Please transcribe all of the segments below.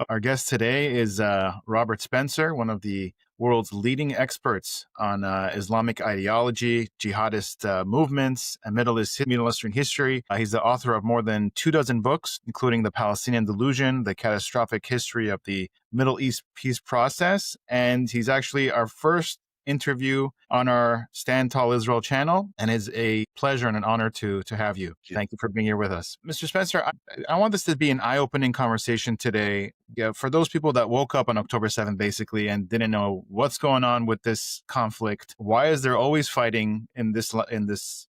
Our guest today is Robert Spencer, one of the world's leading experts on Islamic ideology, jihadist movements, and Middle Eastern history. He's the author of more than 24 books, including The Palestinian Delusion, The Catastrophic History of the Middle East Peace Process. And he's actually our first interview on our Stand Tall Israel channel, and it's a pleasure and an honor to have you. Thank you for being here with us. Mr. Spencer, I want this to be an eye-opening conversation today. Yeah, for those people that woke up on October 7th, basically, and didn't know what's going on with this conflict, why is there always fighting in this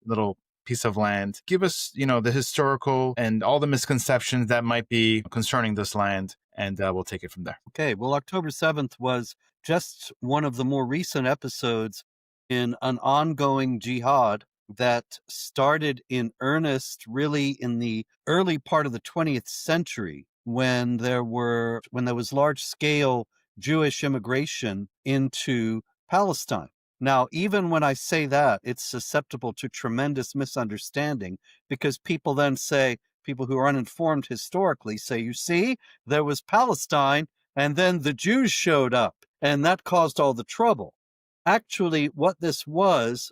little piece of land? Give us, the historical and all the misconceptions that might be concerning this land, and we'll take it from there. Okay, well, October 7th was just one of the more recent episodes in an ongoing jihad that started in earnest really in the early part of the 20th century when there was large-scale Jewish immigration into Palestine. Now, even when I say that, it's susceptible to tremendous misunderstanding because people who are uninformed historically say, you see, there was Palestine and then the Jews showed up and that caused all the trouble. Actually, what this was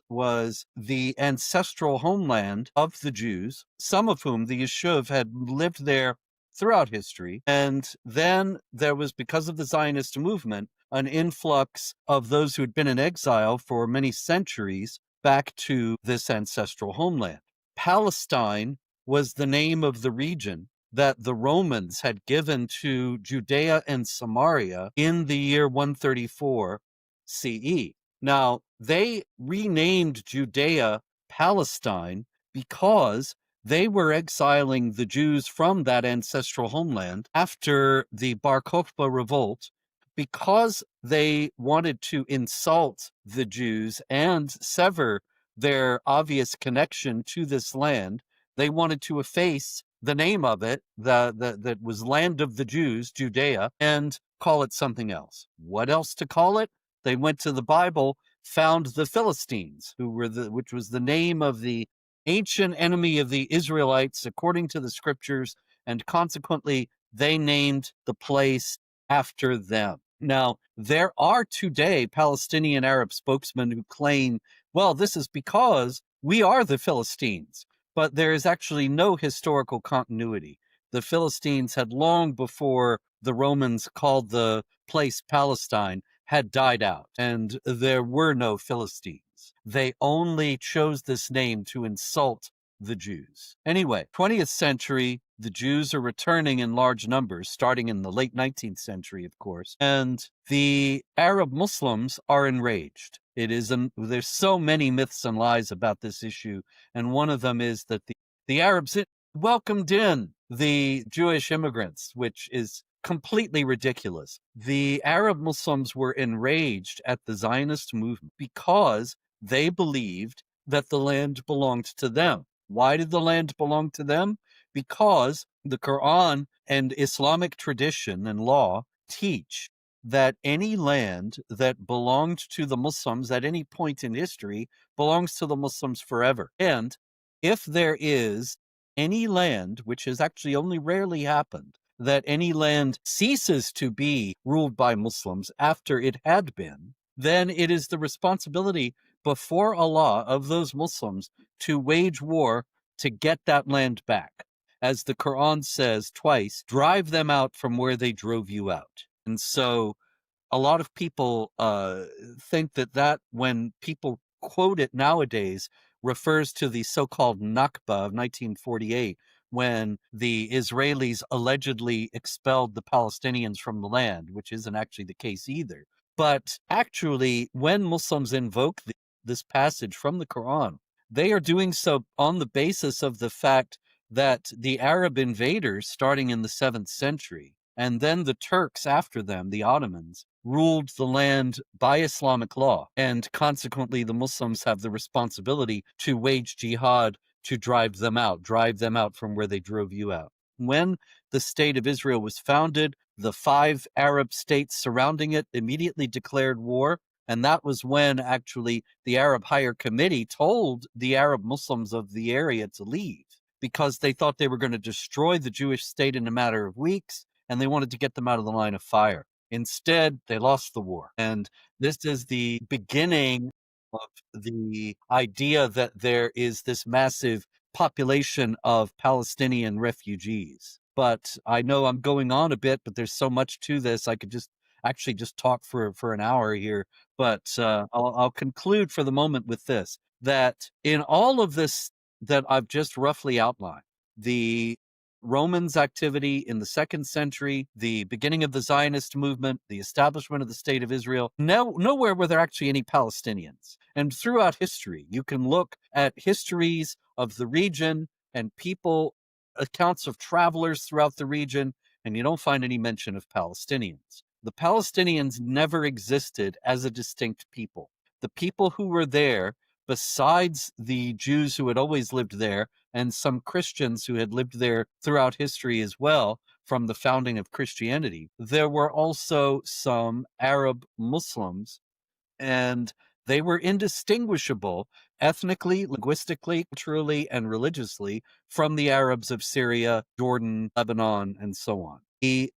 the ancestral homeland of the Jews, some of whom, the Yishuv, had lived there throughout history. And then there was, because of the Zionist movement, an influx of those who had been in exile for many centuries back to this ancestral homeland. Palestine was the name of the region that the Romans had given to Judea and Samaria in the year 134 CE. Now, they renamed Judea Palestine because they were exiling the Jews from that ancestral homeland after the Bar Kokhba revolt, because they wanted to insult the Jews and sever their obvious connection to this land. They wanted to efface the name of it, that was land of the Jews, Judea, and call it something else. What else to call it? They went to the Bible, found the Philistines, which was the name of the ancient enemy of the Israelites according to the scriptures, and consequently they named the place after them. Now, there are today Palestinian Arab spokesmen who claim, well, this is because we are the Philistines. But there is actually no historical continuity. The Philistines had long before the Romans called the place Palestine had died out, and there were no Philistines. They only chose this name to insult the Jews. Anyway, 20th century, the Jews are returning in large numbers, starting in the late 19th century, of course, and the Arab Muslims are enraged. There's so many myths and lies about this issue, and one of them is that the Arabs welcomed in the Jewish immigrants, which is completely ridiculous. The Arab Muslims were enraged at the Zionist movement because they believed that the land belonged to them. Why did the land belong to them? Because the Quran and Islamic tradition and law teach that any land that belonged to the Muslims at any point in history belongs to the Muslims forever. And if there is any land, which has actually only rarely happened, that any land ceases to be ruled by Muslims after it had been, then it is the responsibility before Allah of those Muslims to wage war to get that land back. As the Quran says twice, drive them out from where they drove you out. And so a lot of people think that when people quote it nowadays, refers to the so-called Nakba of 1948, when the Israelis allegedly expelled the Palestinians from the land, which isn't actually the case either. But actually, when Muslims invoke this passage from the Quran, they are doing so on the basis of the fact that the Arab invaders, starting in the 7th century, and then the Turks after them, the Ottomans, ruled the land by Islamic law. And consequently, the Muslims have the responsibility to wage jihad to drive them out from where they drove you out. When the state of Israel was founded, the 5 Arab states surrounding it immediately declared war. And that was when actually the Arab Higher Committee told the Arab Muslims of the area to leave, because they thought they were going to destroy the Jewish state in a matter of weeks. and they wanted to get them out of the line of fire. Instead, they lost the war. And this is the beginning of the idea that there is this massive population of Palestinian refugees. But I know I'm going on a bit, but there's so much to this. I could just actually just talk for an hour here. But I'll conclude for the moment with this, that in all of this that I've just roughly outlined, the Romans' activity in the 2nd century, the beginning of the Zionist movement, the establishment of the State of Israel, nowhere were there actually any Palestinians. And throughout history, you can look at histories of the region and people, accounts of travelers throughout the region, and you don't find any mention of Palestinians. The Palestinians never existed as a distinct people. The people who were there, besides the Jews who had always lived there, and some Christians who had lived there throughout history as well, from the founding of Christianity, there were also some Arab Muslims, and they were indistinguishable ethnically, linguistically, culturally, and religiously from the Arabs of Syria, Jordan, Lebanon, and so on. The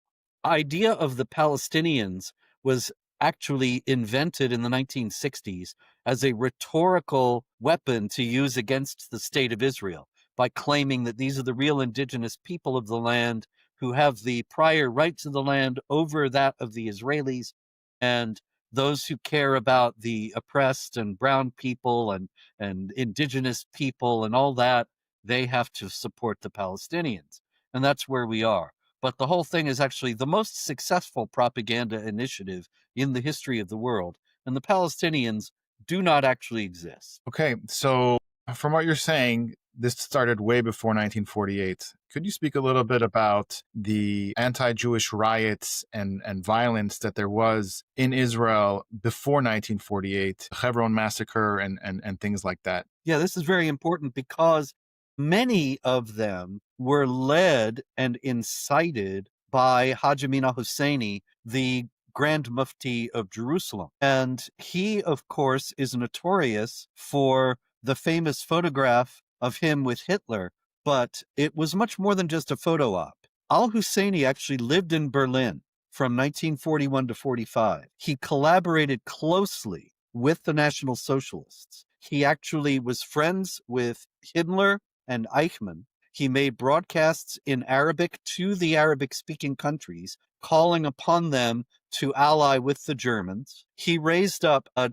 idea of the Palestinians was actually invented in the 1960s as a rhetorical weapon to use against the State of Israel, by claiming that these are the real indigenous people of the land who have the prior right to the land over that of the Israelis, and those who care about the oppressed and brown people and indigenous people and all that, they have to support the Palestinians. And that's where we are. But the whole thing is actually the most successful propaganda initiative in the history of the world. And the Palestinians do not actually exist. Okay, so from what you're saying, this started way before 1948. Could you speak a little bit about the anti-Jewish riots and violence that there was in Israel before 1948, Hebron massacre and things like that? Yeah, this is very important because many of them were led and incited by Haj Amin al-Husseini, the Grand Mufti of Jerusalem. And he, of course, is notorious for the famous photograph of him with Hitler, but it was much more than just a photo op. Al-Husseini actually lived in Berlin from 1941 to 45. He collaborated closely with the National Socialists. He actually was friends with Himmler and Eichmann. He made broadcasts in Arabic to the Arabic-speaking countries, calling upon them to ally with the Germans. He raised up a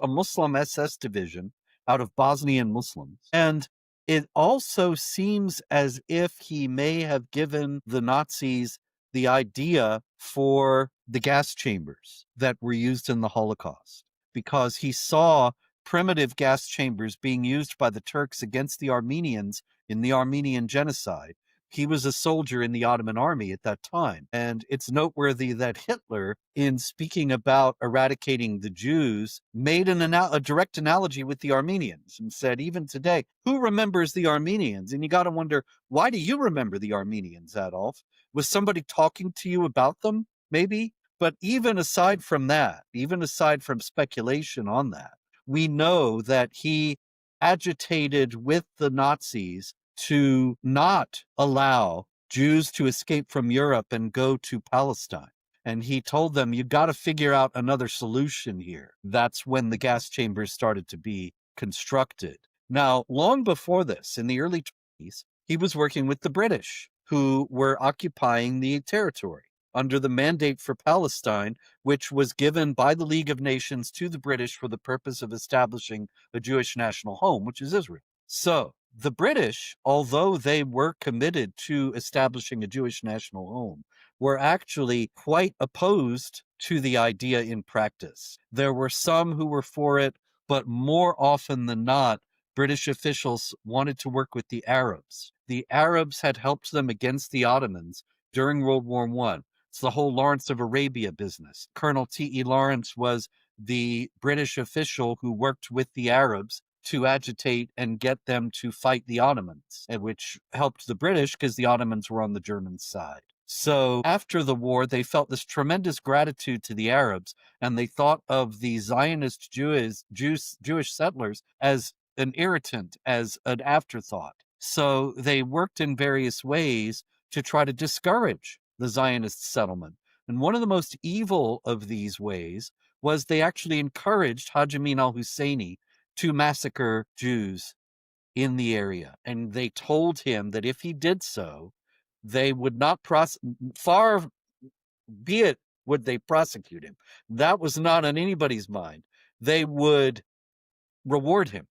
Muslim SS division out of Bosnian Muslims. And it also seems as if he may have given the Nazis the idea for the gas chambers that were used in the Holocaust, because he saw primitive gas chambers being used by the Turks against the Armenians in the Armenian genocide. He was a soldier in the Ottoman army at that time. And it's noteworthy that Hitler, in speaking about eradicating the Jews, made a direct analogy with the Armenians and said, even today, who remembers the Armenians? And you got to wonder, why do you remember the Armenians, Adolf? Was somebody talking to you about them? Maybe. But even aside from that, even aside from speculation on that, we know that he agitated with the Nazis to not allow Jews to escape from Europe and go to Palestine. And he told them, you got to figure out another solution here. That's when the gas chambers started to be constructed. Now, long before this, in the early 20s, he was working with the British, who were occupying the territory under the Mandate for Palestine, which was given by the League of Nations to the British for the purpose of establishing a Jewish national home, which is Israel. So the British, although they were committed to establishing a Jewish national home, were actually quite opposed to the idea in practice. There were some who were for it, but more often than not, British officials wanted to work with the Arabs. The Arabs had helped them against the Ottomans during World War I. It's the whole Lawrence of Arabia business. Colonel T.E. Lawrence was the British official who worked with the Arabs to agitate and get them to fight the Ottomans, which helped the British because the Ottomans were on the German side. So after the war, they felt this tremendous gratitude to the Arabs, and they thought of the Zionist Jewish settlers as an irritant, as an afterthought. So they worked in various ways to try to discourage the Zionist settlement. And one of the most evil of these ways was they actually encouraged Haj Amin al-Husseini to massacre Jews in the area. And they told him that if he did so, they would not far be it would they prosecute him. That was not on anybody's mind. They would reward him.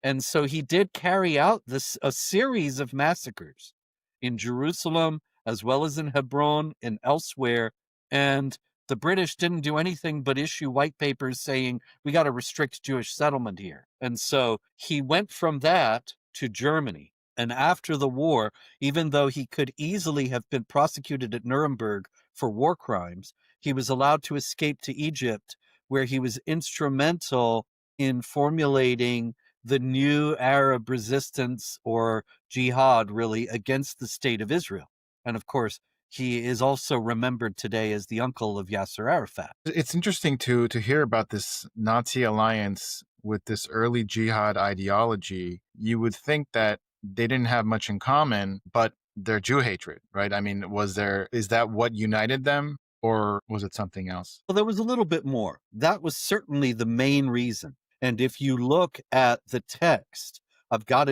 And so he did carry out a series of massacres in Jerusalem, as well as in Hebron and elsewhere. And the British didn't do anything but issue white papers saying, we got to restrict Jewish settlement here. And so he went from that to Germany. And after the war, even though he could easily have been prosecuted at Nuremberg for war crimes, he was allowed to escape to Egypt, where he was instrumental in formulating the new Arab resistance or jihad, really, against the state of Israel. And of course, he is also remembered today as the uncle of Yasser Arafat. It's interesting to hear about this Nazi alliance with this early jihad ideology. You would think that they didn't have much in common, but their Jew hatred, right? I mean, is that what united them, or was it something else? Well, there was a little bit more. That was certainly the main reason. And if you look at the text, I've got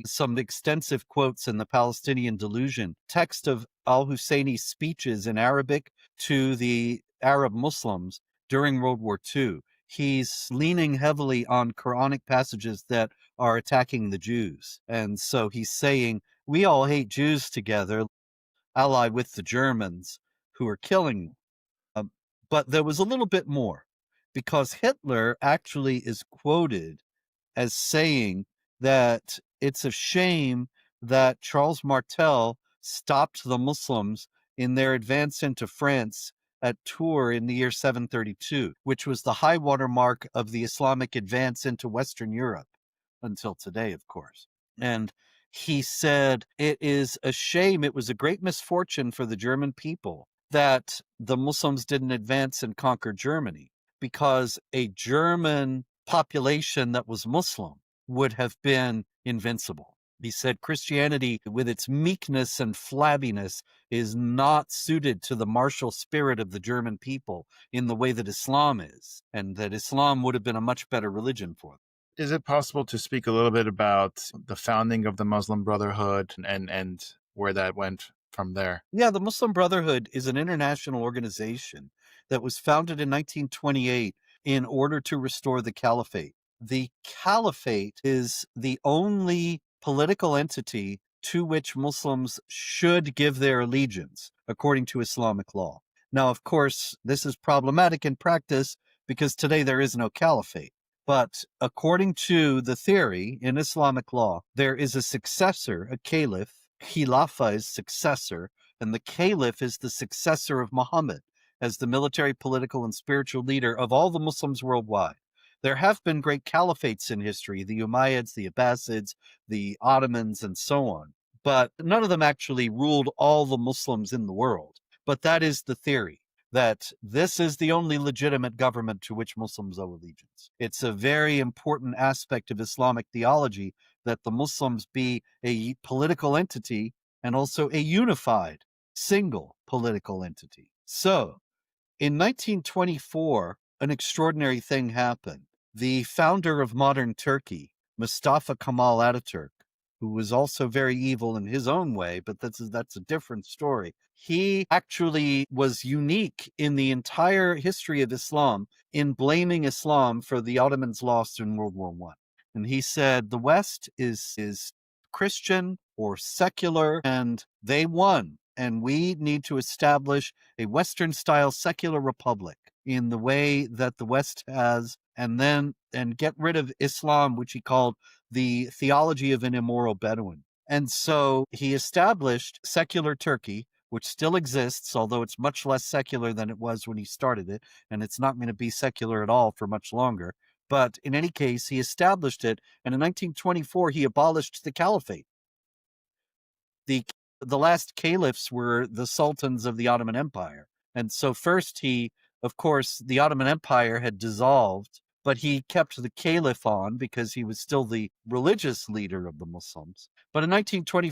some extensive quotes in the Palestinian Delusion, text of al-Husseini's speeches in Arabic to the Arab Muslims during World War II. He's leaning heavily on Quranic passages that are attacking the Jews. And so he's saying, we all hate Jews together, ally with the Germans who are killing them. But there was a little bit more, because Hitler actually is quoted as saying that it's a shame that Charles Martel stopped the Muslims in their advance into France at Tours in the year 732, which was the high water mark of the Islamic advance into Western Europe until today, of course. And he said, it is a shame, it was a great misfortune for the German people that the Muslims didn't advance and conquer Germany, because a German population that was Muslim would have been invincible. He said Christianity, with its meekness and flabbiness, is not suited to the martial spirit of the German people in the way that Islam is, and that Islam would have been a much better religion for them. Is it possible to speak a little bit about the founding of the Muslim Brotherhood and where that went from there? Yeah, the Muslim Brotherhood is an international organization that was founded in 1928 in order to restore the caliphate. The caliphate is the only political entity to which Muslims should give their allegiance, according to Islamic law. Now, of course, this is problematic in practice because today there is no caliphate. But according to the theory in Islamic law, there is a successor, a caliph. Khilafah is successor, and the caliph is the successor of Muhammad as the military, political, and spiritual leader of all the Muslims worldwide. There have been great caliphates in history, the Umayyads, the Abbasids, the Ottomans, and so on. But none of them actually ruled all the Muslims in the world. But that is the theory, that this is the only legitimate government to which Muslims owe allegiance. It's a very important aspect of Islamic theology that the Muslims be a political entity and also a unified, single political entity. So, in 1924, an extraordinary thing happened. The founder of modern Turkey, Mustafa Kemal Ataturk, who was also very evil in his own way, but that's a different story. He actually was unique in the entire history of Islam in blaming Islam for the Ottomans' loss in World War I. And he said the West is Christian or secular, and they won. And we need to establish a Western-style secular republic in the way that the West has, and get rid of Islam, which he called the theology of an immoral Bedouin. And so he established secular Turkey, which still exists, although it's much less secular than it was when he started it, and it's not going to be secular at all for much longer. But in any case, he established it, and in 1924, he abolished the caliphate. The last caliphs were the sultans of the Ottoman Empire. And so first of course, the Ottoman Empire had dissolved, but he kept the caliph on because he was still the religious leader of the Muslims. But in 1920,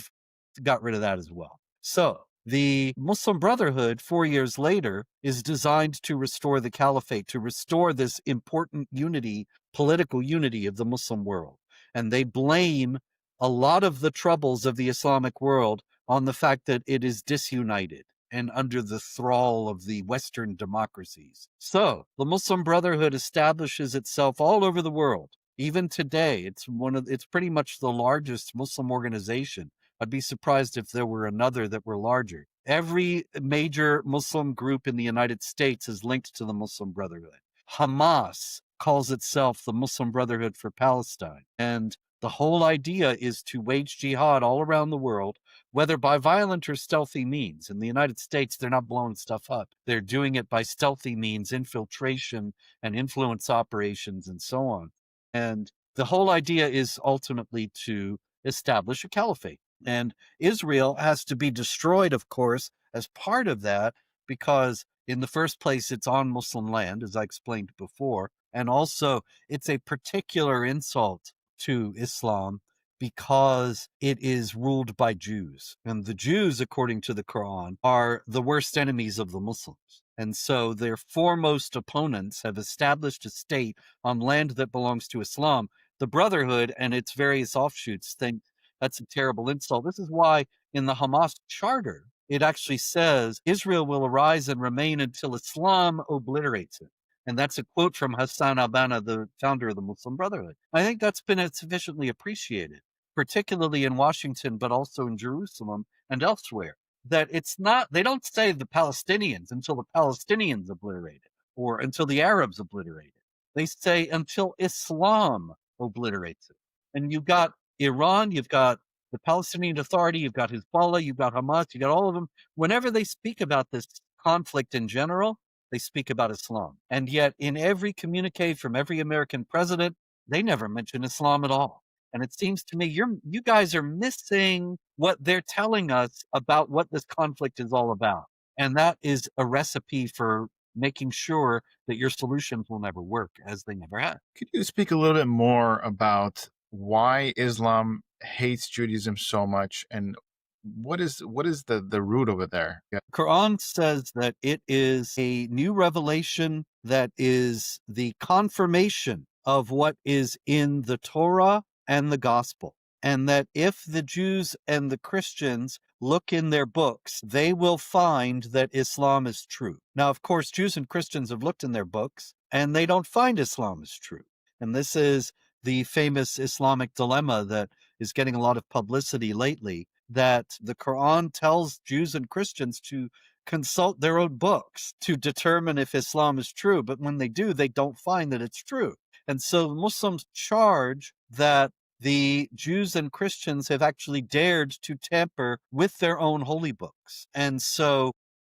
got rid of that as well. So The Muslim Brotherhood, 4 years later, is designed to restore the caliphate, to restore this important unity, political unity of the Muslim world. And they blame a lot of the troubles of the Islamic world on the fact that it is disunited and under the thrall of the Western democracies. So the Muslim Brotherhood establishes itself all over the world. Even today, it's pretty much the largest Muslim organization. I'd be surprised if there were another that were larger. Every major Muslim group in the United States is linked to the Muslim Brotherhood. Hamas calls itself the Muslim Brotherhood for Palestine. And the whole idea is to wage jihad all around the world, whether by violent or stealthy means. In the United States, they're not blowing stuff up. They're doing it by stealthy means, infiltration and influence operations and so on. And the whole idea is ultimately to establish a caliphate. And Israel has to be destroyed, of course, as part of that, because in the first place, it's on Muslim land, as I explained before. And also, it's a particular insult to Islam because it is ruled by Jews. And the Jews, according to the Quran, are the worst enemies of the Muslims. And so their foremost opponents have established a state on land that belongs to Islam. The Brotherhood and its various offshoots think that's a terrible insult. This is why in the Hamas charter, it actually says Israel will arise and remain until Islam obliterates it. And that's a quote from Hassan al-Banna, the founder of the Muslim Brotherhood. I think that's been sufficiently appreciated, particularly in Washington, but also in Jerusalem and elsewhere, that it's not, they don't say the Palestinians until the Palestinians obliterate it or until the Arabs obliterate it. They say until Islam obliterates it. And you've got Iran, you've got the Palestinian Authority, you've got Hezbollah, you've got Hamas, you've got all of them. Whenever they speak about this conflict in general, they speak about Islam. And yet in every communique from every American president, they never mention Islam at all. And it seems to me you guys are missing what they're telling us about what this conflict is all about. And that is a recipe for making sure that your solutions will never work, as they never have. Could you speak a little bit more about why Islam hates Judaism so much, and what is the root over there? Yeah. Quran says that it is a new revelation that is the confirmation of what is in the Torah and the gospel. And that if the Jews and the Christians look in their books, they will find that Islam is true. Now, of course, Jews and Christians have looked in their books and they don't find Islam is true. And this is the famous Islamic dilemma that is getting a lot of publicity lately, that the Quran tells Jews and Christians to consult their own books to determine if Islam is true. But when they do, they don't find that it's true. And so Muslims charge that the Jews and Christians have actually dared to tamper with their own holy books. And so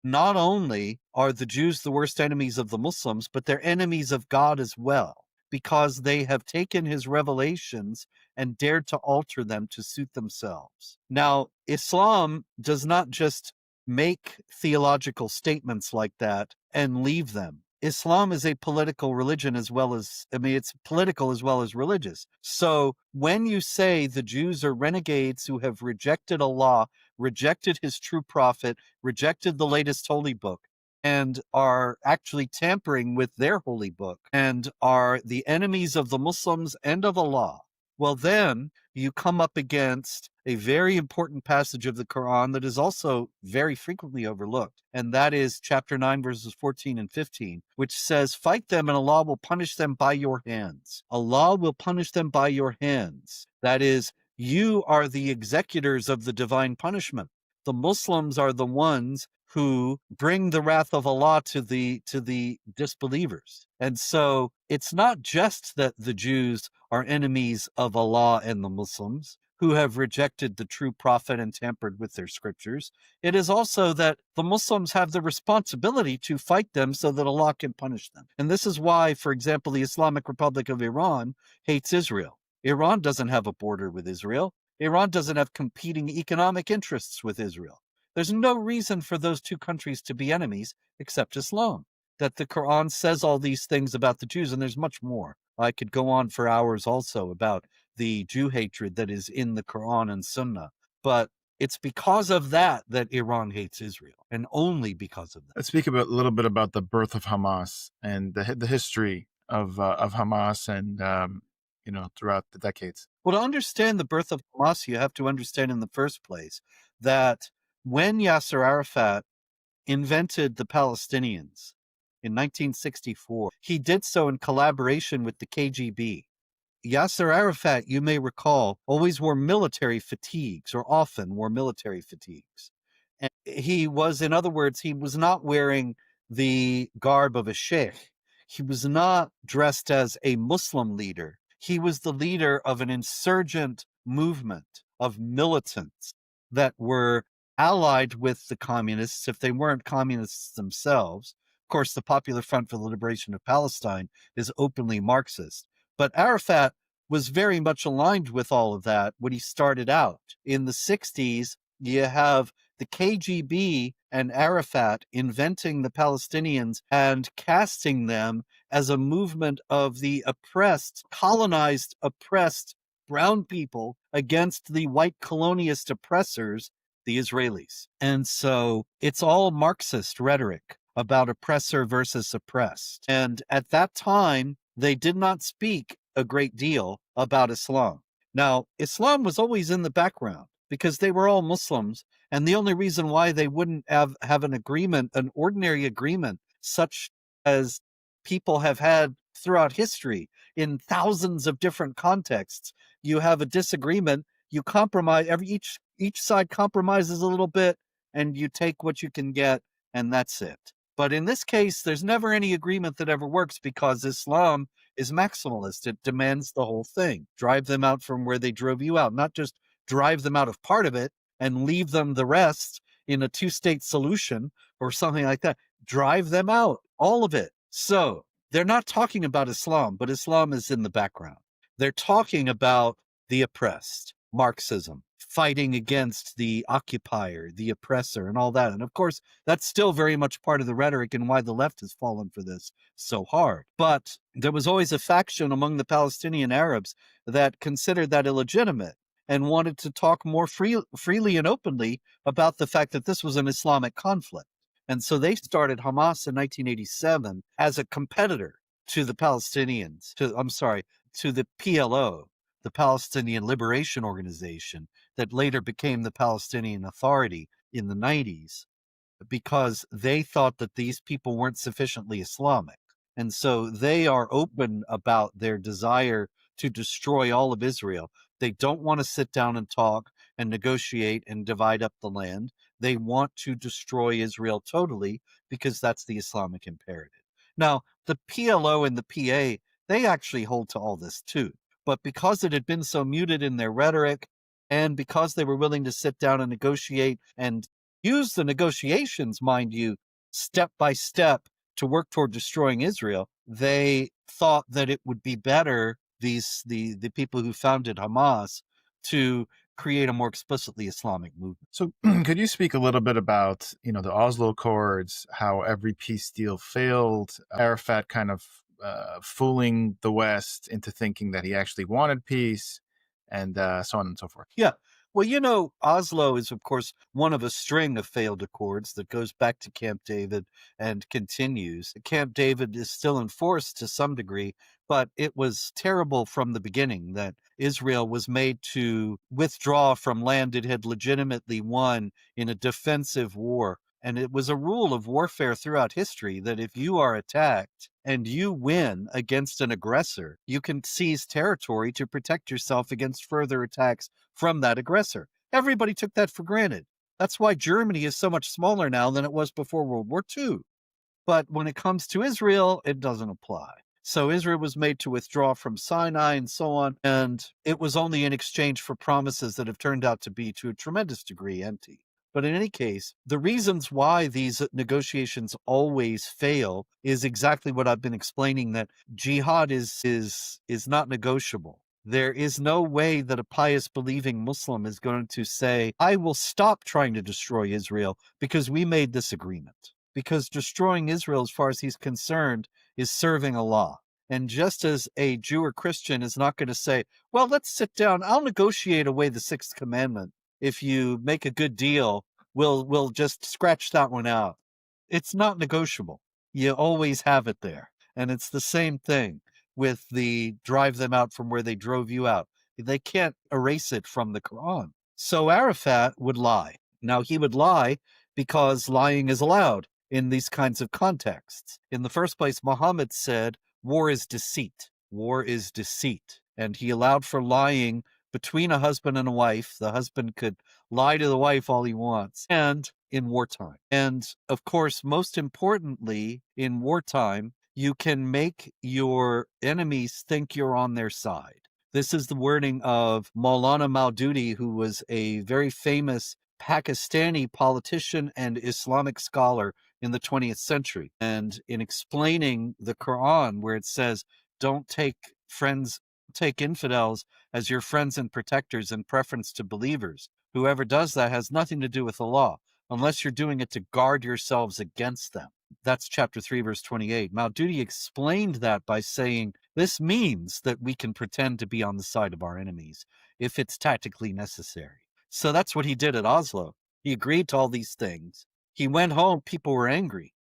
not only are the Jews the worst enemies of the Muslims, but they're enemies of God as well, because they have taken his revelations and dared to alter them to suit themselves. Now, Islam does not just make theological statements like that and leave them. Islam is a political religion as well as, it's political as well as religious. So when you say the Jews are renegades who have rejected Allah, rejected his true prophet, rejected the latest holy book, and are actually tampering with their holy book and are the enemies of the Muslims and of Allah, well, then you come up against a very important passage of the Quran that is also very frequently overlooked. And that is chapter 9, verses 14 and 15, which says, fight them and Allah will punish them by your hands. Allah will punish them by your hands. That is, you are the executors of the divine punishment. The Muslims are the ones who bring the wrath of Allah to the disbelievers. And so it's not just that the Jews are enemies of Allah and the Muslims who have rejected the true prophet and tampered with their scriptures. It is also that the Muslims have the responsibility to fight them so that Allah can punish them. And this is why, for example, the Islamic Republic of Iran hates Israel. Iran doesn't have a border with Israel. Iran doesn't have competing economic interests with Israel. There's no reason for those two countries to be enemies except Islam. That the Quran says all these things about the Jews, and there's much more. I could go on for hours also about the Jew hatred that is in the Quran and Sunnah. But it's because of that that Iran hates Israel, and only because of that. Let's speak a little bit about the birth of Hamas and the history of Hamas and throughout the decades. Well, to understand the birth of Hamas, you have to understand in the first place that when Yasser Arafat invented the Palestinians in 1964, he did so in collaboration with the KGB. Yasser Arafat, you may recall, always wore military fatigues, or often wore military fatigues. And he was, in other words, he was not wearing the garb of a sheikh. He was not dressed as a Muslim leader. He was the leader of an insurgent movement of militants that were allied with the communists if they weren't communists themselves. Of course, the Popular Front for the Liberation of Palestine is openly Marxist. But Arafat was very much aligned with all of that when he started out. In the 60s, you have the KGB and Arafat inventing the Palestinians and casting them as a movement of the oppressed, colonized, oppressed brown people against the white colonialist oppressors, the Israelis. And so it's all Marxist rhetoric about oppressor versus oppressed. And at that time, they did not speak a great deal about Islam. Now, Islam was always in the background because they were all Muslims. And the only reason why they wouldn't have an agreement, an ordinary agreement, such as people have had throughout history in thousands of different contexts, you have a disagreement, you compromise, each side compromises a little bit, and you take what you can get, and that's it. But in this case, there's never any agreement that ever works because Islam is maximalist. It demands the whole thing. Drive them out from where they drove you out, not just drive them out of part of it and leave them the rest in a two-state solution or something like that. Drive them out, all of it. So they're not talking about Islam, but Islam is in the background. They're talking about the oppressed, Marxism, fighting against the occupier, the oppressor, and all that. And of course, that's still very much part of the rhetoric and why the left has fallen for this so hard. But there was always a faction among the Palestinian Arabs that considered that illegitimate and wanted to talk more freely and openly about the fact that this was an Islamic conflict. And so they started Hamas in 1987 as a competitor to the Palestinians, to the PLO, the Palestinian Liberation Organization, that later became the Palestinian Authority in the 90s, because they thought that these people weren't sufficiently Islamic. And so they are open about their desire to destroy all of Israel. They don't want to sit down and talk and negotiate and divide up the land. They want to destroy Israel totally because that's the Islamic imperative. Now, the PLO and the PA, they actually hold to all this too. But because it had been so muted in their rhetoric, and because they were willing to sit down and negotiate and use the negotiations, mind you, step by step to work toward destroying Israel, they thought that it would be better, the people who founded Hamas, to create a more explicitly Islamic movement. So could you speak a little bit about, the Oslo Accords, how every peace deal failed, Arafat kind of fooling the West into thinking that he actually wanted peace, and so on and so forth? Yeah. Well, Oslo is, of course, one of a string of failed accords that goes back to Camp David and continues. Camp David is still in force to some degree, but it was terrible from the beginning that Israel was made to withdraw from land it had legitimately won in a defensive war. And it was a rule of warfare throughout history that if you are attacked and you win against an aggressor, you can seize territory to protect yourself against further attacks from that aggressor. Everybody took that for granted. That's why Germany is so much smaller now than it was before World War II. But when it comes to Israel, it doesn't apply. So Israel was made to withdraw from Sinai and so on, and it was only in exchange for promises that have turned out to be, to a tremendous degree, empty. But in any case, the reasons why these negotiations always fail is exactly what I've been explaining, that jihad is not negotiable. There is no way that a pious believing Muslim is going to say, I will stop trying to destroy Israel because we made this agreement. Because destroying Israel, as far as he's concerned, is serving Allah. And just as a Jew or Christian is not going to say, well, let's sit down, I'll negotiate away the sixth commandment if you make a good deal, we'll just scratch that one out. It's not negotiable. You always have it there. And it's the same thing with the drive them out from where they drove you out. They can't erase it from the Quran. So Arafat would lie. Now, he would lie because lying is allowed in these kinds of contexts. In the first place, Muhammad said, war is deceit. War is deceit. And he allowed for lying between a husband and a wife. The husband could lie to the wife all he wants, and in wartime. And of course, most importantly, in wartime, you can make your enemies think you're on their side. This is the wording of Maulana Maududi, who was a very famous Pakistani politician and Islamic scholar in the 20th century. And in explaining the Quran, where it says, don't take infidels as your friends and protectors in preference to believers. Whoever does that has nothing to do with the law, unless you're doing it to guard yourselves against them. That's chapter 3, verse 28. Maududi explained that by saying, this means that we can pretend to be on the side of our enemies if it's tactically necessary. So that's what he did at Oslo. He agreed to all these things. He went home, people were angry.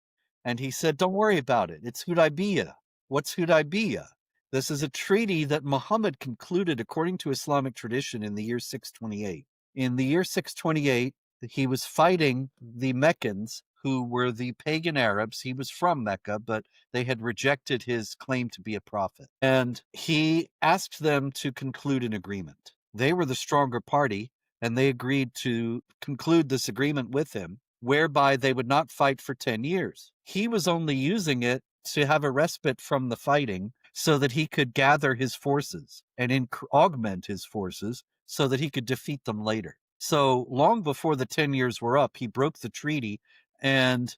And he said, don't worry about it. It's Hudaybiyah. What's Hudaybiyah? This is a treaty that Muhammad concluded according to Islamic tradition in the year 628. In the year 628, he was fighting the Meccans, who were the pagan Arabs. He was from Mecca, but they had rejected his claim to be a prophet. And he asked them to conclude an agreement. They were the stronger party, and they agreed to conclude this agreement with him, whereby they would not fight for 10 years. He was only using it to have a respite from the fighting so that he could gather his forces and augment his forces so that he could defeat them later. So long before the 10 years were up, he broke the treaty, and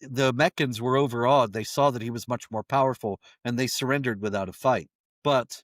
the Meccans were overawed. They saw that he was much more powerful, and they surrendered without a fight. But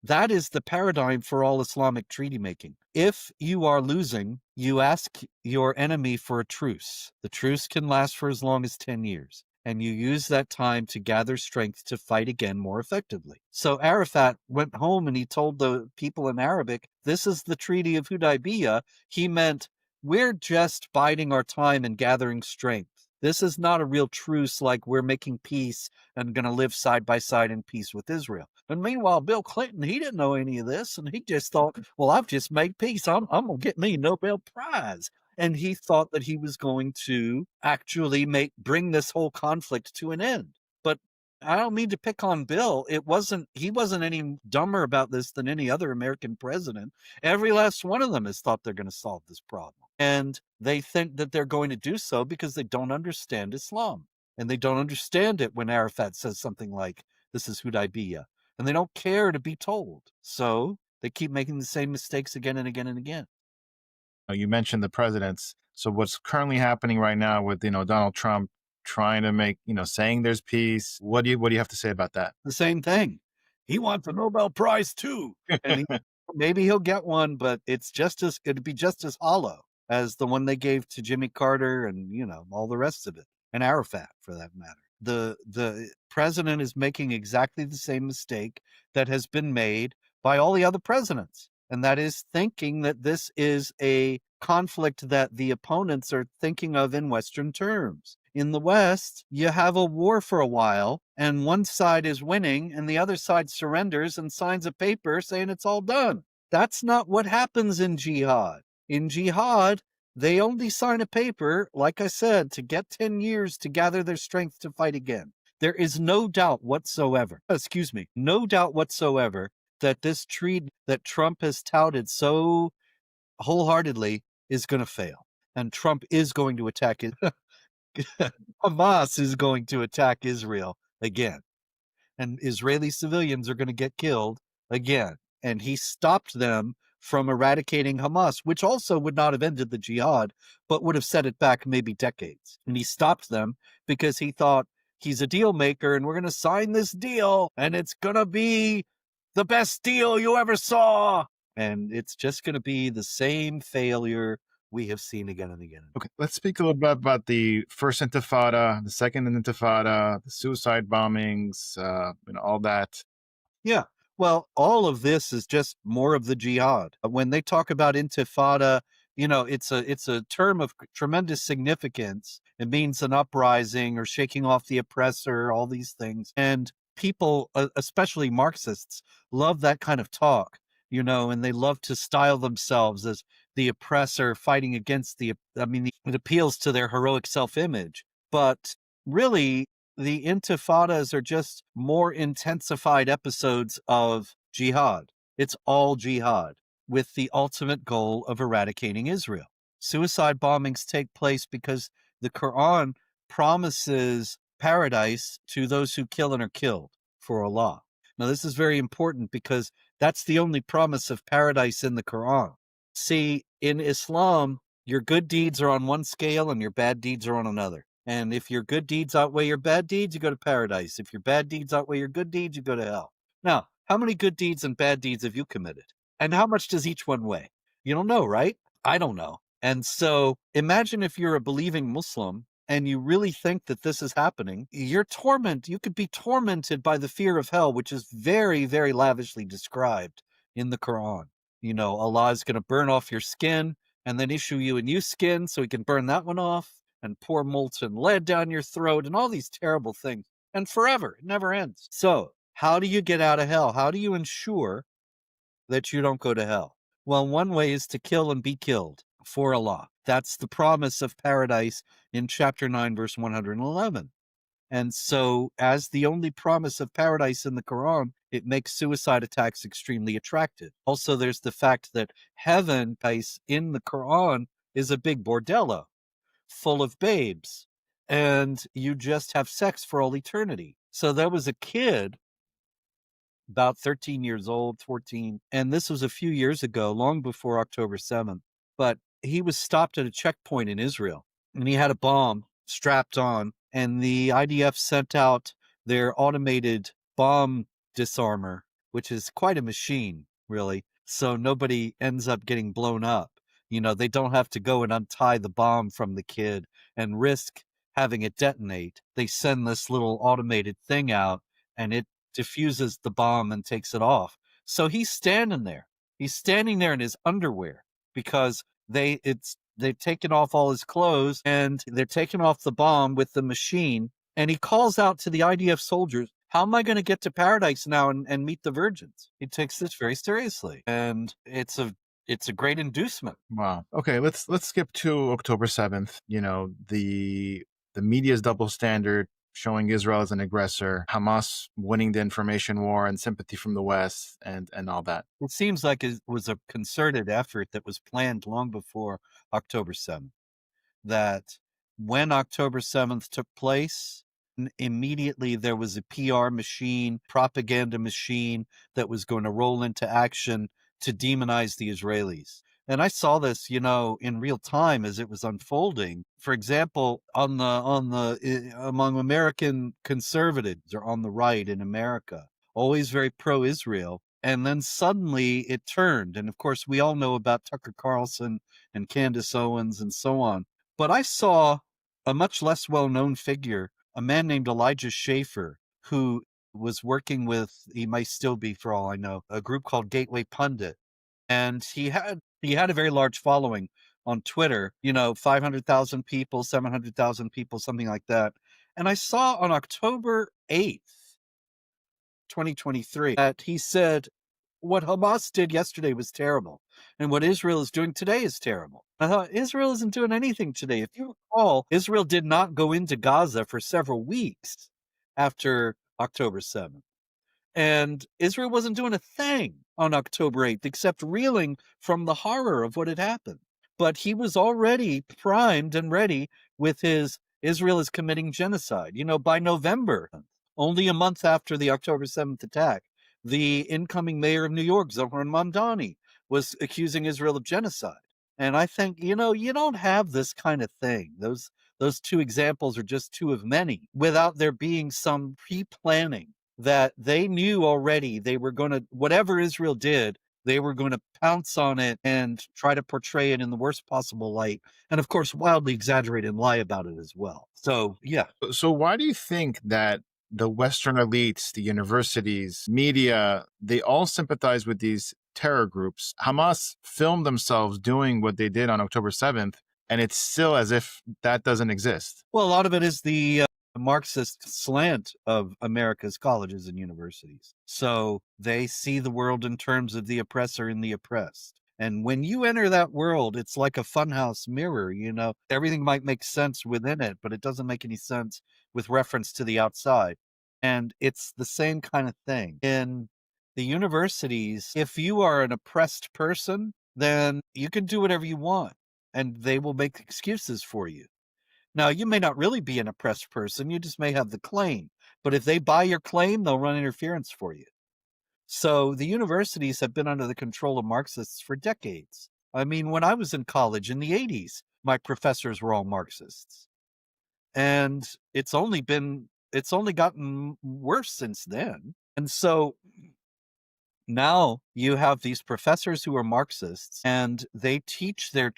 that is the paradigm for all Islamic treaty making. If you are losing, you ask your enemy for a truce. The truce can last for as long as 10 years. And you use that time to gather strength to fight again more effectively. So Arafat went home and he told the people in Arabic, this is the Treaty of Hudaybiyah. He meant, we're just biding our time and gathering strength. This is not a real truce like we're making peace and going to live side by side in peace with Israel. And meanwhile, Bill Clinton, he didn't know any of this. And he just thought, well, I've just made peace. I'm going to get me a Nobel Prize. And he thought that he was going to actually bring this whole conflict to an end. But I don't mean to pick on Bill. He wasn't any dumber about this than any other American president. Every last one of them has thought they're going to solve this problem. And they think that they're going to do so because they don't understand Islam. And they don't understand it when Arafat says something like, this is Hudaybiyah. And they don't care to be told. So they keep making the same mistakes again and again and again. You mentioned the presidents. So what's currently happening right now with, Donald Trump trying to make, saying there's peace. What do you have to say about that? The same thing. He wants a Nobel Prize too. And maybe he'll get one, but it'd be just as hollow as the one they gave to Jimmy Carter and, all the rest of it. And Arafat, for that matter. The president is making exactly the same mistake that has been made by all the other presidents. And that is thinking that this is a conflict that the opponents are thinking of in Western terms. In the West, you have a war for a while, and one side is winning, and the other side surrenders and signs a paper saying it's all done. That's not what happens in jihad. In jihad, they only sign a paper, like I said, to get 10 years to gather their strength to fight again. There is no doubt whatsoever, that this treaty that Trump has touted so wholeheartedly is going to fail. And Trump is going to attack it. Hamas is going to attack Israel again. And Israeli civilians are going to get killed again. And he stopped them from eradicating Hamas, which also would not have ended the jihad, but would have set it back maybe decades. And he stopped them because he thought, he's a deal maker and we're going to sign this deal and it's going to be the best deal you ever saw. And it's just going to be the same failure we have seen again and again. Okay, let's speak a little bit about the first intifada, the second intifada, the suicide bombings, all that. Yeah. Well, all of this is just more of the jihad. When they talk about intifada, it's a term of tremendous significance. It means an uprising or shaking off the oppressor, all these things. And people, especially Marxists, love that kind of talk, and they love to style themselves as the oppressor fighting against it appeals to their heroic self-image. But really, the intifadas are just more intensified episodes of jihad. It's all jihad with the ultimate goal of eradicating Israel. Suicide bombings take place because the Quran promises paradise to those who kill and are killed for Allah. Now, this is very important because that's the only promise of paradise in the Quran. See, in Islam, your good deeds are on one scale and your bad deeds are on another. And if your good deeds outweigh your bad deeds, you go to paradise. If your bad deeds outweigh your good deeds, you go to hell. Now, how many good deeds and bad deeds have you committed? And how much does each one weigh? You don't know, right? I don't know. And so imagine if you're a believing Muslim and you really think that this is happening, you could be tormented by the fear of hell, which is very, very lavishly described in the Quran. Allah is going to burn off your skin and then issue you a new skin so he can burn that one off and pour molten lead down your throat and all these terrible things. And forever, it never ends. So how do you get out of hell? How do you ensure that you don't go to hell? Well, one way is to kill and be killed for Allah. That's the promise of paradise in chapter 9, verse 111. And so, as the only promise of paradise in the Quran, it makes suicide attacks extremely attractive. Also, there's the fact that heaven in the Quran is a big bordello full of babes, and you just have sex for all eternity. So there was a kid about 13 years old, 14, and this was a few years ago, long before October 7th, but he was stopped at a checkpoint in Israel, and he had a bomb strapped on, and the IDF sent out their automated bomb disarmer, which is quite a machine, really, so nobody ends up getting blown up. They don't have to go and untie the bomb from the kid and risk having it detonate. They send this little automated thing out, and it diffuses the bomb and takes it off. So he's standing there. He's standing there in his underwear because they've taken off all his clothes and they're taking off the bomb with the machine. And he calls out to the IDF soldiers, how am I going to get to paradise now and meet the virgins? He takes this very seriously. And it's a great inducement. Wow. Okay, let's skip to October 7th. The media's double standard showing Israel as an aggressor, Hamas winning the information war and sympathy from the West and all that. It seems like it was a concerted effort that was planned long before October 7th. That when October 7th took place, immediately there was a PR machine, propaganda machine that was going to roll into action to demonize the Israelis. And I saw this, in real time as it was unfolding. For example, among American conservatives or on the right in America, always very pro-Israel. And then suddenly it turned. And of course, we all know about Tucker Carlson and Candace Owens and so on. But I saw a much less well-known figure, a man named Elijah Schaffer, who was working with, he might still be for all I know, a group called Gateway Pundit. And he had a very large following on Twitter, 500,000 people, 700,000 people, something like that. And I saw on October 8th, 2023, that he said, what Hamas did yesterday was terrible. And what Israel is doing today is terrible. I thought, Israel isn't doing anything today. If you recall, Israel did not go into Gaza for several weeks after October 7th. And Israel wasn't doing a thing on October 8th, except reeling from the horror of what had happened. But he was already primed and ready with his Israel is committing genocide. By November, only a month after the October 7th attack, the incoming mayor of New York, Zohran Mamdani, was accusing Israel of genocide. And I think, you don't have this kind of thing. Those two examples are just two of many without there being some pre-planning that they knew already they were going to, whatever Israel did, they were going to pounce on it and try to portray it in the worst possible light. And of course, wildly exaggerate and lie about it as well. So, yeah. So why do you think that the Western elites, the universities, media, they all sympathize with these terror groups. Hamas filmed themselves doing what they did on October 7th, and it's still as if that doesn't exist. Well, a lot of it is the Marxist slant of America's colleges and universities. So they see the world in terms of the oppressor and the oppressed. And when you enter that world, it's like a funhouse mirror, you know. Everything might make sense within it, but it doesn't make any sense with reference to the outside. And it's the same kind of thing. In the universities, if you are an oppressed person, then you can do whatever you want, and they will make excuses for you. Now, you may not really be an oppressed person, you just may have the claim. But if they buy your claim, they'll run interference for you. So the universities have been under the control of Marxists for decades. I mean, when I was in college in the 80s, my professors were all Marxists. And it's only gotten worse since then. And so now you have these professors who are Marxists, and they teach their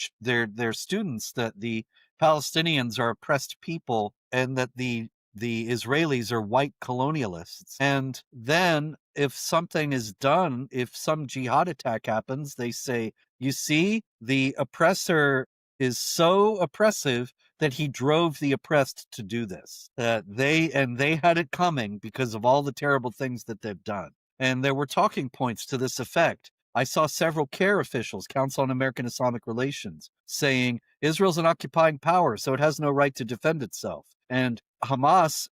students that the Palestinians are oppressed people and that the Israelis are white colonialists. And then if something is done, if some jihad attack happens, they say, you see, the oppressor is so oppressive that he drove the oppressed to do this. That they had it coming because of all the terrible things that they've done. And there were talking points to this effect. I saw several CARE officials, Council on American Islamic Relations, saying Israel's an occupying power, so it has no right to defend itself. And Hamas,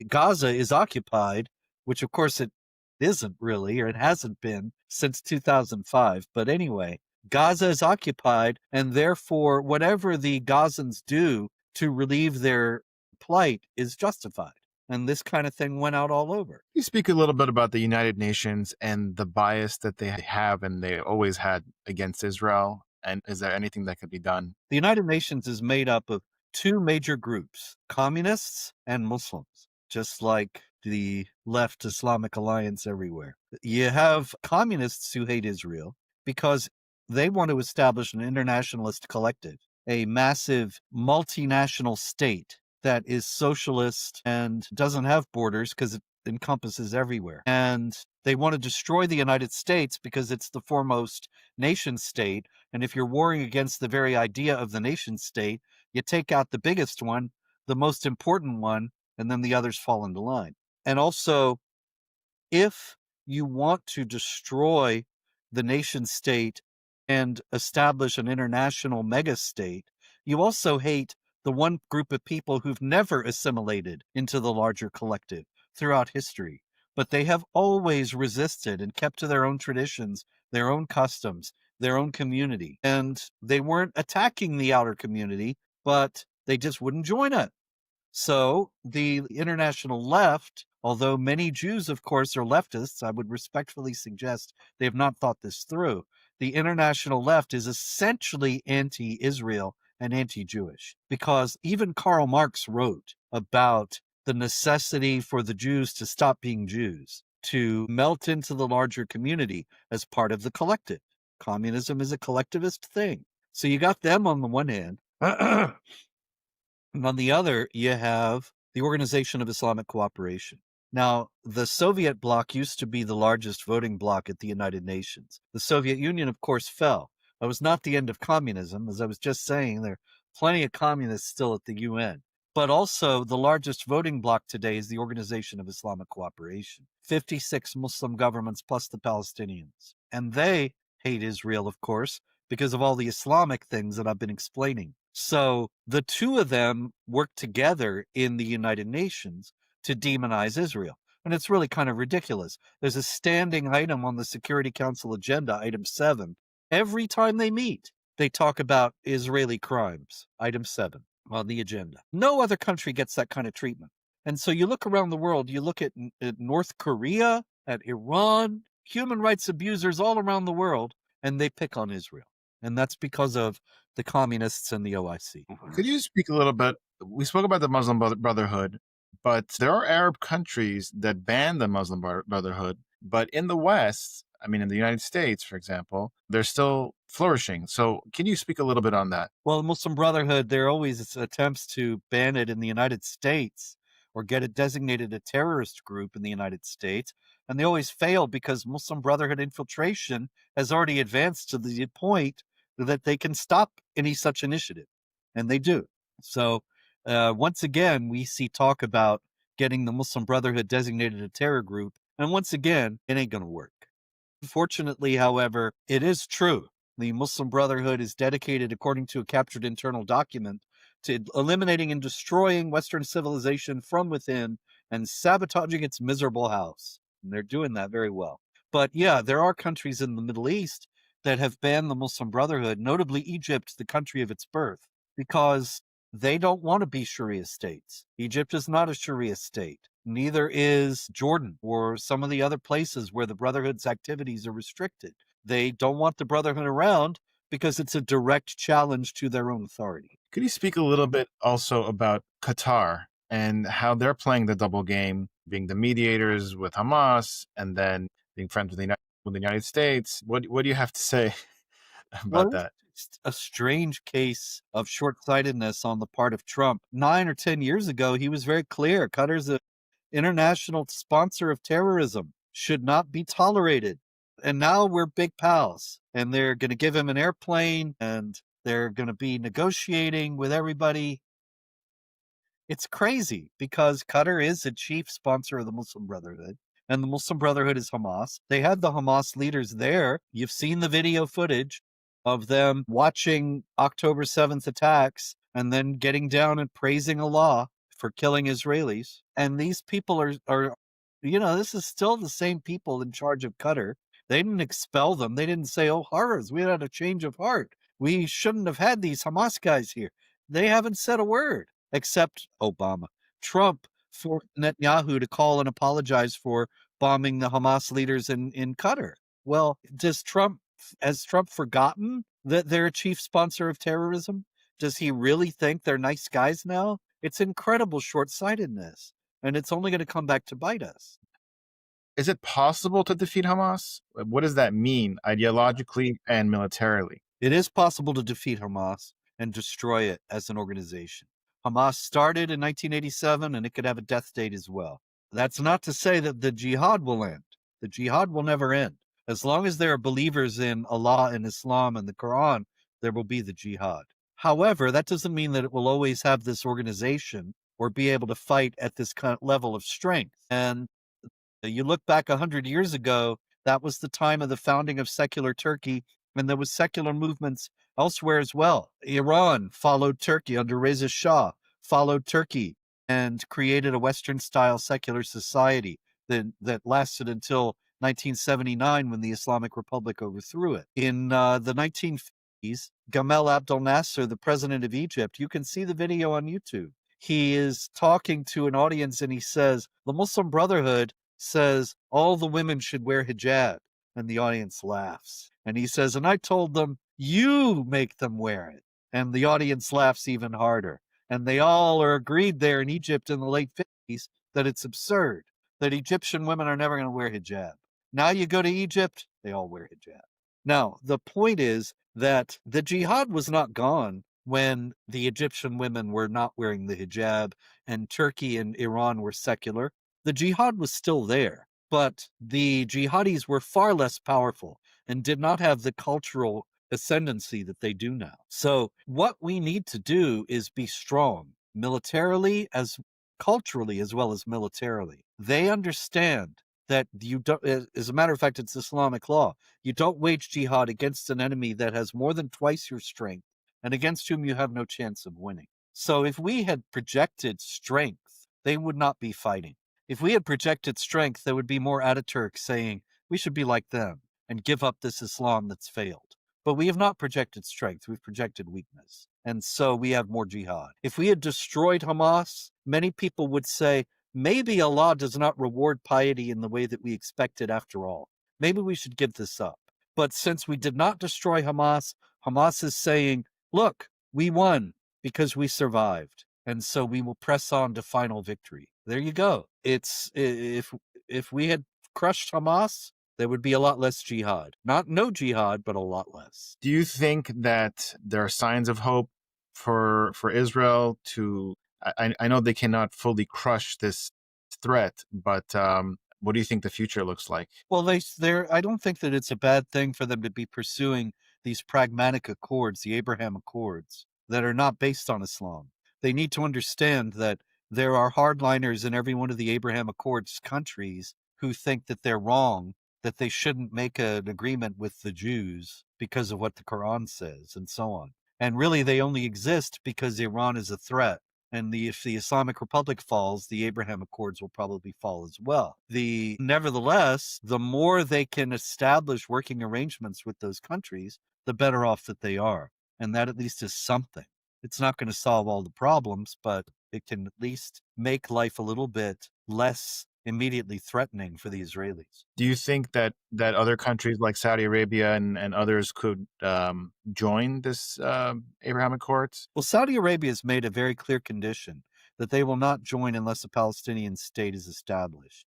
Gaza is occupied, which of course it isn't really, or it hasn't been since 2005. But anyway, Gaza is occupied, and therefore whatever the Gazans do to relieve their plight is justified. And this kind of thing went out all over. You speak a little bit about the United Nations and the bias that they have and they always had against Israel. And is there anything that could be done? The United Nations is made up of two major groups, communists and Muslims, just like the left Islamic alliance everywhere. You have communists who hate Israel because they want to establish an internationalist collective, a massive multinational state that is socialist and doesn't have borders because it encompasses everywhere. And they want to destroy the United States because it's the foremost nation state. And if you're warring against the very idea of the nation state, you take out the biggest one, the most important one, and then the others fall into line. And also, if you want to destroy the nation state and establish an international mega state, you also hate the one group of people who've never assimilated into the larger collective throughout history, but they have always resisted and kept to their own traditions, their own customs, their own community. And they weren't attacking the outer community, but they just wouldn't join it. So the international left, although many Jews, of course, are leftists, I would respectfully suggest they have not thought this through. The international left is essentially anti-Israel and anti-Jewish, because even Karl Marx wrote about the necessity for the Jews to stop being Jews, to melt into the larger community as part of the collective. Communism is a collectivist thing. So you got them on the one hand. And on the other, you have the Organization of Islamic Cooperation. Now, the Soviet bloc used to be the largest voting bloc at the United Nations. The Soviet Union, of course, fell. That was not the end of communism. As I was just saying, there are plenty of communists still at the UN. But also, the largest voting bloc today is the Organization of Islamic Cooperation. 56 Muslim governments plus the Palestinians. And they hate Israel, of course, because of all the Islamic things that I've been explaining. So the two of them work together in the United Nations to demonize Israel. And it's really kind of ridiculous. There's a standing item on the Security Council agenda, item 7. Every time they meet, they talk about Israeli crimes, item 7 on the agenda. No other country gets that kind of treatment. And so you look around the world, you look at North Korea, at Iran, human rights abusers all around the world, and they pick on Israel. And that's because of the communists and the OIC. Could you speak a little bit? We spoke about the Muslim Brotherhood, but there are Arab countries that ban the Muslim Brotherhood. But in the West, I mean, in the United States, for example, they're still flourishing. So can you speak a little bit on that? Well, the Muslim Brotherhood, there are always attempts to ban it in the United States. or get it designated a terrorist group in the United States. And they always fail because Muslim Brotherhood infiltration has already advanced to the point that they can stop any such initiative. And they do. So once again, we see talk about getting the Muslim Brotherhood designated a terror group. And once again, it ain't going to work. Unfortunately, however, it is true. The Muslim Brotherhood is dedicated, according to a captured internal document, to eliminating and destroying Western civilization from within and sabotaging its miserable house. And they're doing that very well. But yeah, there are countries in the Middle East that have banned the Muslim Brotherhood, notably Egypt, the country of its birth, because they don't want to be Sharia states. Egypt is not a Sharia state. Neither is Jordan or some of the other places where the Brotherhood's activities are restricted. They don't want the Brotherhood around because it's a direct challenge to their own authority. Could you speak a little bit also about Qatar and how they're playing the double game, being the mediators with Hamas and then being friends with the United States? What do you have to say about that? It's a strange case of short-sightedness on the part of Trump. 9 or 10 years ago, he was very clear. Qatar's an international sponsor of terrorism, should not be tolerated. And now we're big pals, and they're going to give him an airplane, and they're going to be negotiating with everybody. It's crazy because Qatar is a chief sponsor of the Muslim Brotherhood, and the Muslim Brotherhood is Hamas. They had the Hamas leaders there. You've seen the video footage of them watching October 7th attacks and then getting down and praising Allah for killing Israelis. And these people are this is still the same people in charge of Qatar. They didn't expel them. They didn't say, oh, horrors, we had a change of heart. We shouldn't have had these Hamas guys here. They haven't said a word except Obama. Trump forced Netanyahu to call and apologize for bombing the Hamas leaders in Qatar. Well, has Trump forgotten that they're a chief sponsor of terrorism? Does he really think they're nice guys now? It's incredible short-sightedness, and it's only going to come back to bite us. Is it possible to defeat Hamas? What does that mean ideologically and militarily? It is possible to defeat Hamas and destroy it as an organization. Hamas started in 1987, and it could have a death date as well. That's not to say that the jihad will end. The jihad will never end. As long as there are believers in Allah and Islam and the Quran, there will be the jihad. However, that doesn't mean that it will always have this organization or be able to fight at this kind of level of strength. And you look back 100 years ago, that was the time of the founding of secular Turkey, and there was secular movements elsewhere as well. Iran followed Turkey under Reza Shah, followed Turkey, and created a Western-style secular society that lasted until 1979 when the Islamic Republic overthrew it. In the 1950s, Gamal Abdel Nasser, the president of Egypt, you can see the video on YouTube. He is talking to an audience and he says, the Muslim Brotherhood says all the women should wear hijab. And the audience laughs. And he says, and I told them, you make them wear it. And the audience laughs even harder. And they all are agreed there in Egypt in the late 50s that it's absurd, that Egyptian women are never going to wear hijab. Now you go to Egypt, they all wear hijab. Now, the point is that the jihad was not gone when the Egyptian women were not wearing the hijab and Turkey and Iran were secular. The jihad was still there, but the jihadis were far less powerful and did not have the cultural ascendancy that they do now. So what we need to do is be strong, militarily as culturally as well as militarily. They understand that you don't, as a matter of fact, it's Islamic law. You don't wage jihad against an enemy that has more than twice your strength and against whom you have no chance of winning. So if we had projected strength, they would not be fighting. If we had projected strength, there would be more Ataturk saying, we should be like them and give up this Islam that's failed. But we have not projected strength. We've projected weakness. And so we have more jihad. If we had destroyed Hamas, many people would say, maybe Allah does not reward piety in the way that we expected after all. Maybe we should give this up. But since we did not destroy Hamas, Hamas is saying, look, we won because we survived. And so we will press on to final victory. There you go. It's if we had crushed Hamas, there would be a lot less jihad. Not no jihad, but a lot less. Do you think that there are signs of hope for Israel to I know they cannot fully crush this threat, but what do you think the future looks like? Well, they're I don't think that it's a bad thing for them to be pursuing these pragmatic accords, the Abraham Accords, that are not based on Islam. They need to understand that there are hardliners in every one of the Abraham Accords countries who think that they're wrong, that they shouldn't make an agreement with the Jews because of what the Quran says, and so on. And really, they only exist because Iran is a threat. And if the Islamic Republic falls, the Abraham Accords will probably fall as well. Nevertheless, the more they can establish working arrangements with those countries, the better off that they are. And that at least is something. It's not going to solve all the problems, but it can at least make life a little bit less immediately threatening for the Israelis. Do you think that other countries like Saudi Arabia and others could join this Abraham Accords? Well, Saudi Arabia has made a very clear condition that they will not join unless a Palestinian state is established,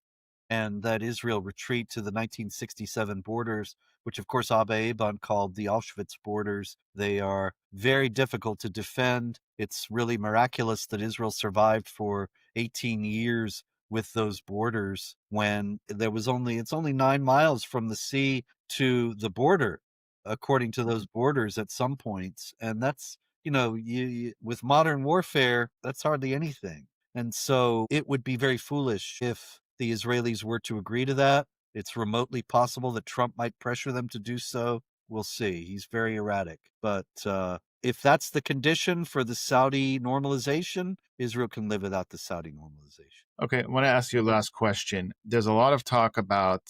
and that Israel retreat to the 1967 borders, which of course Abba Eban called the Auschwitz borders. They are very difficult to defend. It's really miraculous that Israel survived for 18 years with those borders when it's only 9 miles from the sea to the border, according to those borders at some points. And that's, with modern warfare, that's hardly anything. And so it would be very foolish if the Israelis were to agree to that. It's remotely possible that Trump might pressure them to do so. We'll see. He's very erratic. But if that's the condition for the Saudi normalization, Israel can live without the Saudi normalization. Okay, I want to ask you a last question. There's a lot of talk about,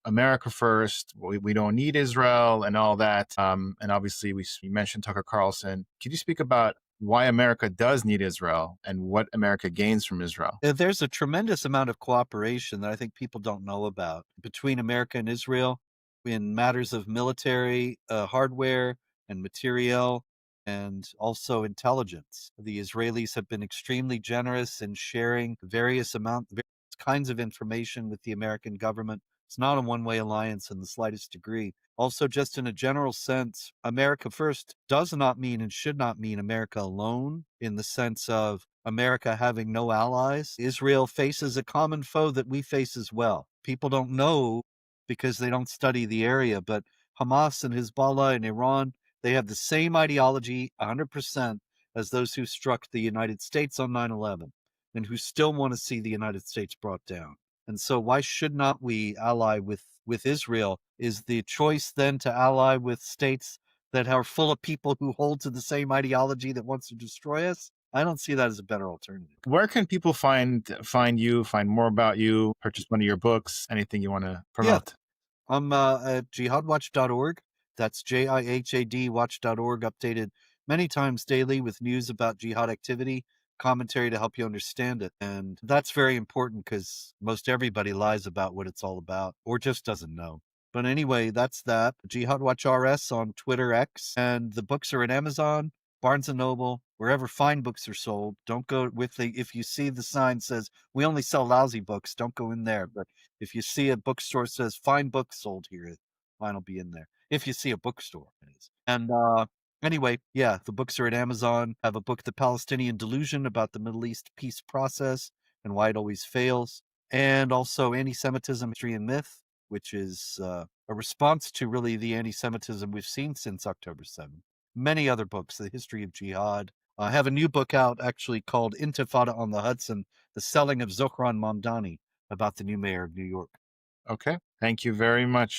America first. We don't need Israel and all that. And obviously, we mentioned Tucker Carlson. Could you speak about why America does need Israel and what America gains from Israel? There's a tremendous amount of cooperation that I think people don't know about between America and Israel in matters of military hardware and materiel and also intelligence. The Israelis have been extremely generous in sharing various kinds of information with the American government. It's not a one-way alliance in the slightest degree. Also, just in a general sense, America first does not mean and should not mean America alone in the sense of America having no allies. Israel faces a common foe that we face as well. People don't know because they don't study the area, but Hamas and Hezbollah and Iran, they have the same ideology 100% as those who struck the United States on 9/11 and who still want to see the United States brought down. And so why should not we ally with Israel? Is the choice then to ally with states that are full of people who hold to the same ideology that wants to destroy us? I don't see that as a better alternative. Where can people find you, find more about you, purchase one of your books, anything you want to Yeah, promote? I'm at jihadwatch.org. That's JIHAD watch.org, updated many times daily with news about jihad activity, commentary to help you understand it. And that's very important because most everybody lies about what it's all about or just doesn't know. But anyway, that's that. Jihad Watch RS on Twitter X. And the books are at Amazon, Barnes and Noble, wherever fine books are sold. Don't go if you see the sign says, we only sell lousy books, don't go in there. But if you see a bookstore says fine books sold here, mine will be in there. If you see a bookstore, it is. And anyway, yeah, the books are at Amazon. I have a book, The Palestinian Delusion, about the Middle East peace process and why it always fails. And also Anti-Semitism, History and Myth, which is a response to really the anti-Semitism we've seen since October 7th. Many other books, The History of Jihad. I have a new book out actually called Intifada on the Hudson, The Selling of Zohran Mamdani, about the new mayor of New York. Okay. Thank you very much.